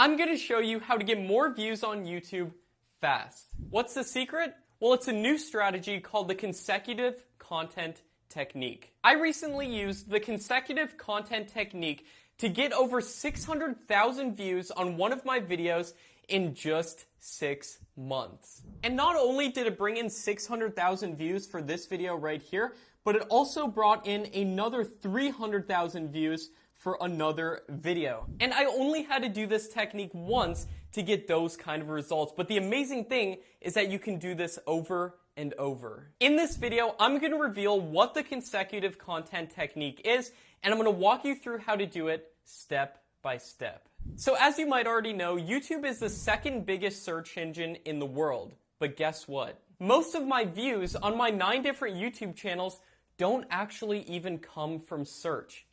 I'm going to show you how to get more views on YouTube fast. What's the secret? Well, it's a new strategy called the consecutive content technique. I recently used the consecutive content technique to get over 600,000 views on one of my videos in just 6 months. And not only did it bring in 600,000 views for this video right here, but it also brought in another 300,000 views for another video. And I only had to do this technique once to get those kind of results. But the amazing thing is that you can do this over and over. In this video, I'm going to reveal what the consecutive content technique is, and I'm going to walk you through how to do it step by step. So as you might already know, YouTube is the second biggest search engine in the world. But guess what? Most of my views on my 9 different YouTube channels don't actually even come from search.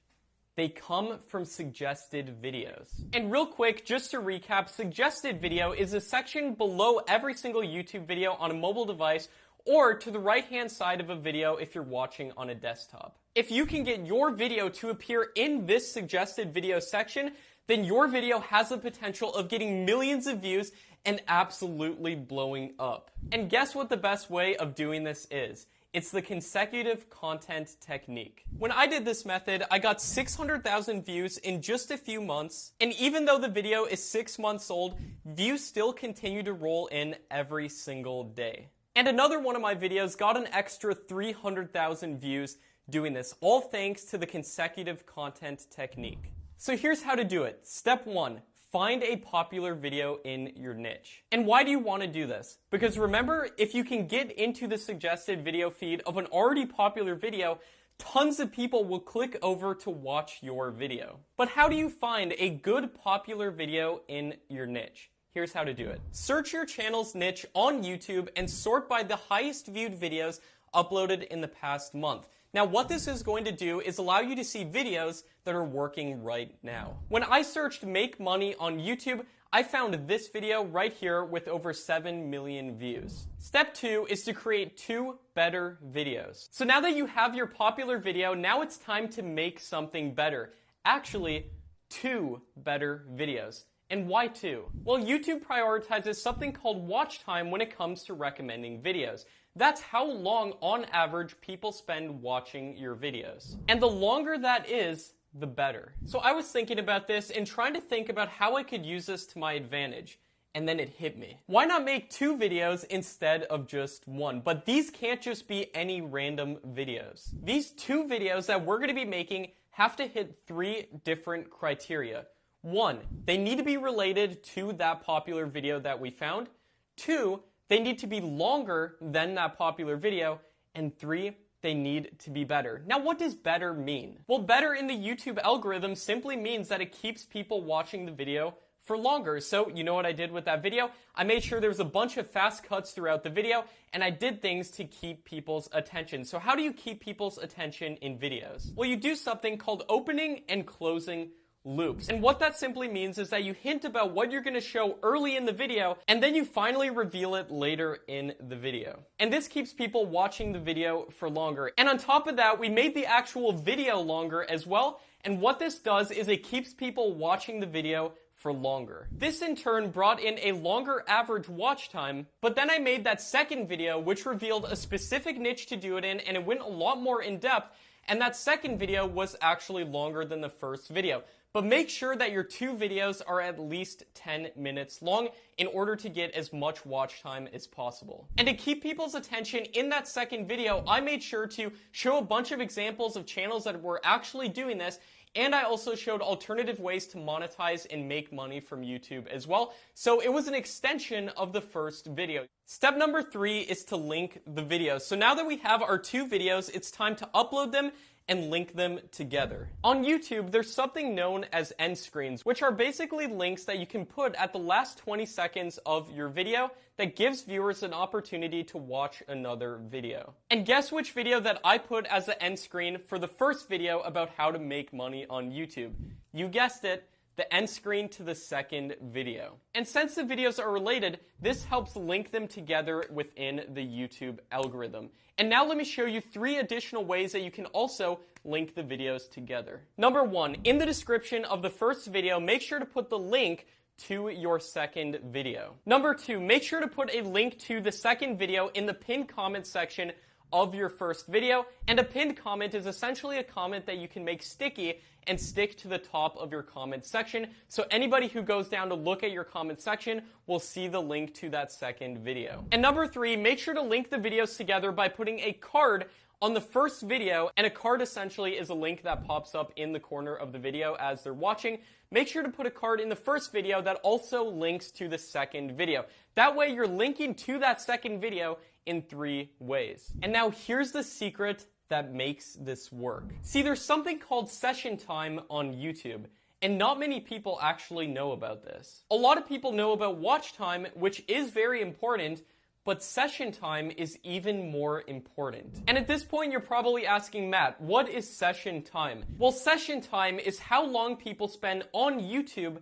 They come from suggested videos. And real quick, just to recap, suggested video is a section below every single YouTube video on a mobile device or to the right-hand side of a video if you're watching on a desktop. If you can get your video to appear in this suggested video section, then your video has the potential of getting millions of views and absolutely blowing up. And guess what the best way of doing this is? It's the consecutive content technique. When I did this method, I got 600,000 views in just a few months, and even though the video is 6 months old, views still continue to roll in every single day. And another one of my videos got an extra 300,000 views doing this, all thanks to the consecutive content technique. So here's how to do it. Step 1. Find a popular video in your niche. And why do you want to do this? Because remember, if you can get into the suggested video feed of an already popular video, tons of people will click over to watch your video. But how do you find a good popular video in your niche? Here's how to do it. Search your channel's niche on YouTube and sort by the highest viewed videos uploaded in the past month. Now, what this is going to do is allow you to see videos that are working right now. When I searched make money on YouTube, I found this video right here with over 7 million views. Step 2 is to create 2 better videos. So now that you have your popular video, now it's time to make something better. Actually, 2 better videos. And why 2? Well, YouTube prioritizes something called watch time when it comes to recommending videos. That's how long, on average, people spend watching your videos. And the longer that is, the better. So I was thinking about this and trying to think about how I could use this to my advantage. And then it hit me. Why not make 2 videos instead of just 1? But these can't just be any random videos. These 2 videos that we're going to be making have to hit 3 different criteria. 1, they need to be related to that popular video that we found. 2, they need to be longer than that popular video. And 3, they need to be better. Now, what does better mean? Well, better in the YouTube algorithm simply means that it keeps people watching the video for longer. So, you know what I did with that video? I made sure there was a bunch of fast cuts throughout the video, and I did things to keep people's attention. So how do you keep people's attention in videos? Well, you do something called opening and closing loops. And what that simply means is that you hint about what you're going to show early in the video, and then you finally reveal it later in the video. And this keeps people watching the video for longer. And on top of that, we made the actual video longer as well. And what this does is it keeps people watching the video for longer. This in turn brought in a longer average watch time, but then I made that second video which revealed a specific niche to do it in, and it went a lot more in depth, and that second video was actually longer than the first video. But make sure that your 2 videos are at least 10 minutes long in order to get as much watch time as possible. And to keep people's attention in that second video, I made sure to show a bunch of examples of channels that were actually doing this, and I also showed alternative ways to monetize and make money from YouTube as well. So it was an extension of the first video. Step number 3 is to link the videos. So now that we have our 2 videos, it's time to upload them and link them together. On YouTube, there's something known as end screens, which are basically links that you can put at the last 20 seconds of your video that gives viewers an opportunity to watch another video. And guess which video that I put as the end screen for the first video about how to make money on YouTube? You guessed it, the end screen to the second video. And since the videos are related, this helps link them together within the YouTube algorithm. And now let me show you 3 additional ways that you can also link the videos together. Number 1, in the description of the first video, make sure to put the link to your second video. Number 2, make sure to put a link to the second video in the pinned comment section of your first video. And a pinned comment is essentially a comment that you can make sticky and stick to the top of your comment section, so anybody who goes down to look at your comment section will see the link to that second video. And number 3, make sure to link the videos together by putting a card on the first video, and a card essentially is a link that pops up in the corner of the video as they're watching. Make sure to put a card in the first video that also links to the second video. That way you're linking to that second video in 3 ways. And now here's the secret that makes this work. See, there's something called session time on YouTube, and not many people actually know about this. A lot of people know about watch time, which is very important, but session time is even more important. And at this point, you're probably asking, Matt, what is session time? Well, session time is how long people spend on YouTube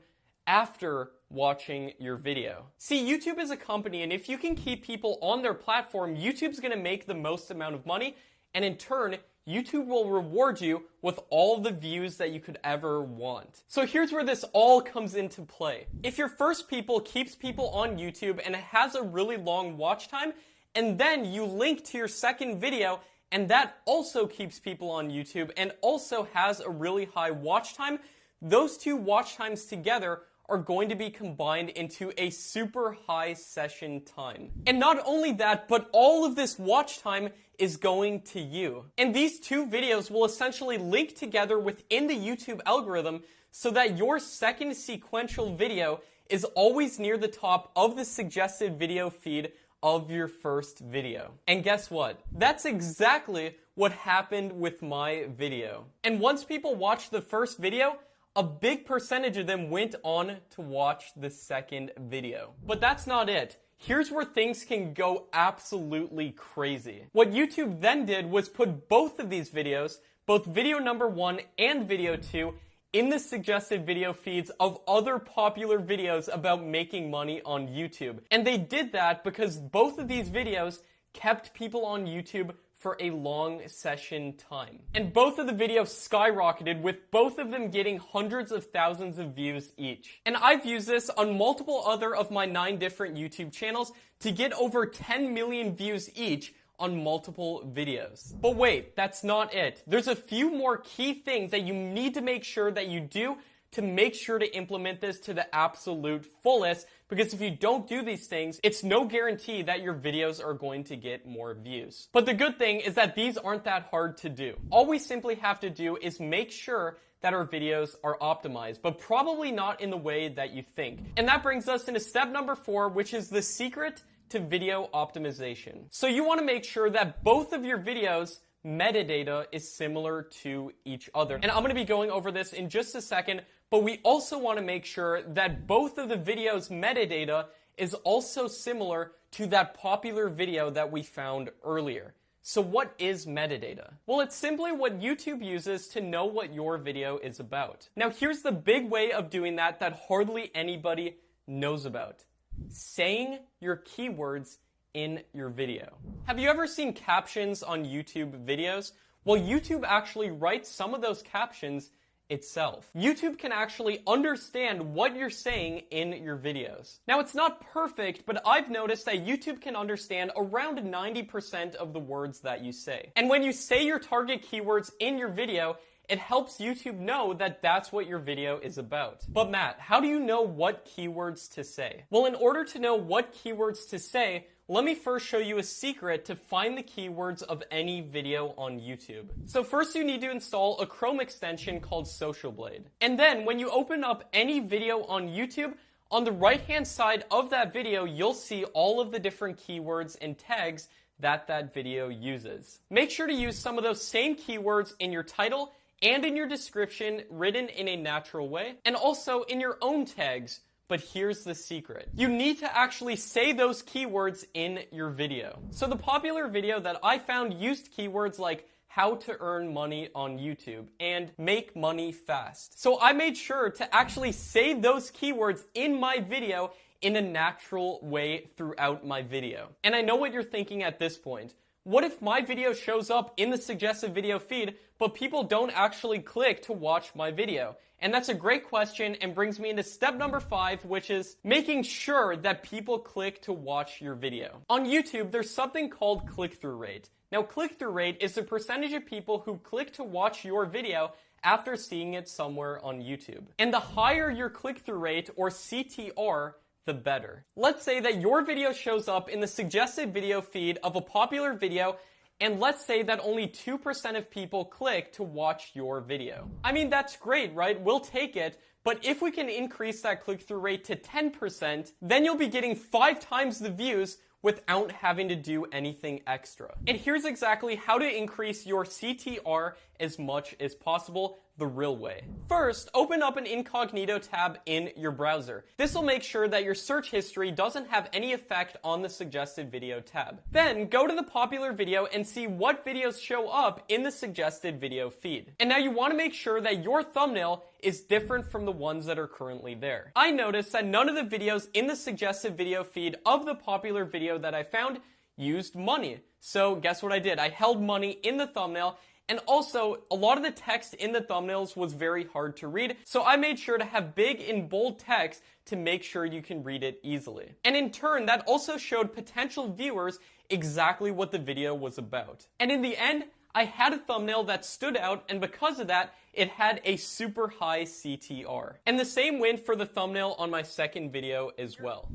after watching your video. See, YouTube is a company, and if you can keep people on their platform, YouTube's gonna make the most amount of money, and in turn, YouTube will reward you with all the views that you could ever want. So here's where this all comes into play. If your first people keeps people on YouTube and it has a really long watch time, and then you link to your second video and that also keeps people on YouTube and also has a really high watch time, those 2 watch times together are going to be combined into a super high session time. And not only that, but all of this watch time is going to you. And these 2 videos will essentially link together within the YouTube algorithm so that your second sequential video is always near the top of the suggested video feed of your first video. And guess what? That's exactly what happened with my video. And once people watched the first video, a big percentage of them went on to watch the second video. But that's not it. Here's where things can go absolutely crazy. What YouTube then did was put both of these videos, both video number 1 and video 2, in the suggested video feeds of other popular videos about making money on YouTube. And they did that because both of these videos kept people on YouTube for a long session time. And both of the videos skyrocketed, with both of them getting hundreds of thousands of views each. And I've used this on multiple other of my 9 different YouTube channels to get over 10 million views each on multiple videos. But wait, that's not it. There's a few more key things that you need to make sure that you do to make sure to implement this to the absolute fullest, because if you don't do these things, it's no guarantee that your videos are going to get more views. But the good thing is that these aren't that hard to do. All we simply have to do is make sure that our videos are optimized, but probably not in the way that you think. And that brings us into step number 4, which is the secret to video optimization. So you want to make sure that both of your videos metadata is similar to each other. And I'm going to be going over this in just a second, but we also want to make sure that both of the videos' metadata is also similar to that popular video that we found earlier. So what is metadata? Well, it's simply what YouTube uses to know what your video is about. Now, here's the big way of doing that hardly anybody knows about. Saying your keywords in your video. Have you ever seen captions on YouTube videos? Well, YouTube actually writes some of those captions itself. YouTube can actually understand what you're saying in your videos. Now, it's not perfect, but I've noticed that YouTube can understand around 90% of the words that you say. And when you say your target keywords in your video, it helps YouTube know that that's what your video is about. But Matt, how do you know what keywords to say? Well, in order to know what keywords to say, let me first show you a secret to find the keywords of any video on YouTube. So first you need to install a Chrome extension called Social Blade. And then when you open up any video on YouTube, on the right-hand side of that video, you'll see all of the different keywords and tags that video uses. Make sure to use some of those same keywords in your title and in your description, written in a natural way, and also in your own tags. But here's the secret. You need to actually say those keywords in your video. So the popular video that I found used keywords like how to earn money on YouTube and make money fast. So I made sure to actually say those keywords in my video in a natural way throughout my video. And I know what you're thinking at this point. What if my video shows up in the suggested video feed, but people don't actually click to watch my video? And that's a great question and brings me into step number 5, which is making sure that people click to watch your video. On YouTube, there's something called click-through rate. Now, click-through rate is the percentage of people who click to watch your video after seeing it somewhere on YouTube. And the higher your click-through rate, or CTR, the better. Let's say that your video shows up in the suggested video feed of a popular video, and let's say that only 2% of people click to watch your video. I mean, that's great, right? We'll take it, but if we can increase that click-through rate to 10%, then you'll be getting 5 times the views without having to do anything extra. And here's exactly how to increase your CTR as much as possible the real way. First, open up an incognito tab in your browser. This will make sure that your search history doesn't have any effect on the suggested video tab. Then, go to the popular video and see what videos show up in the suggested video feed. And now you want to make sure that your thumbnail is different from the ones that are currently there. I noticed that none of the videos in the suggested video feed of the popular video that I found used money. So guess what I did? I held money in the thumbnail. And also, a lot of the text in the thumbnails was very hard to read, so I made sure to have big and bold text to make sure you can read it easily. And in turn, that also showed potential viewers exactly what the video was about. And in the end, I had a thumbnail that stood out, and because of that, it had a super high CTR. And the same went for the thumbnail on my second video as well.